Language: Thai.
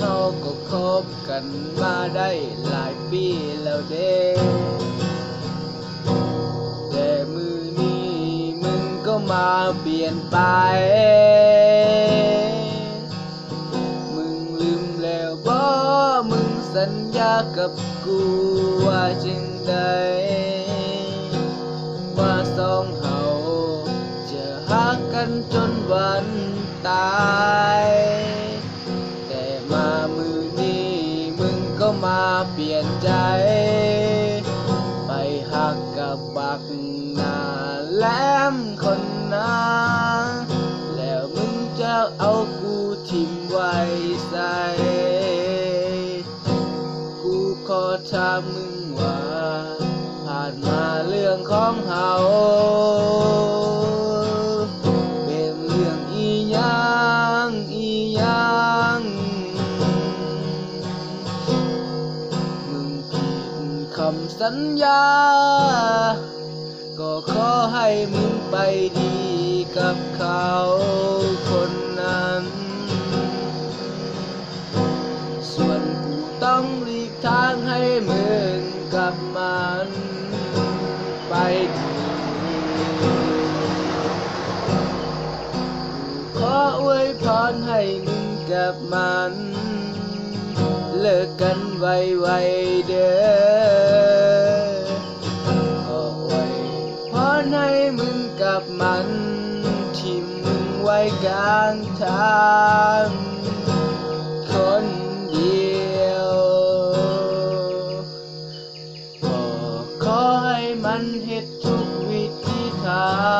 เฮาก็คบกันมาได้หลายปีแล้วเด้แต่มือนี้มึงก็มาเปลี่ยนไปมึงลืมแล้วบ่มึงสัญญากับกูว่าจึงใดว่าสองเฮาจะหักกันจนวันตายแต่มามือนี้มึงก็มาเปลี่ยนใจไปหักกับบักหน้าแหลมคนนั้นแล้วมึงจะเอากูทิ้งไว้ใส่กูขอถามมึงว่าผ่านมาเรื่องของเฮาเป็นเรื่องอีหยังอีหยังมึงผิดคำสัญญาก็ขอให้มึงไปดีกับเขาคนนั้นส่วนกูต้องหลีกทางให้มึงกับมันไปดีขออวยพรให้มึงกับมันเลิกกันไวๆเด้อขออวยพรให้มึงกับมันทิ่มมึงไว้กลางทางคนเดียวก็ขอให้มันเฮ็ดทุกวิธีทาง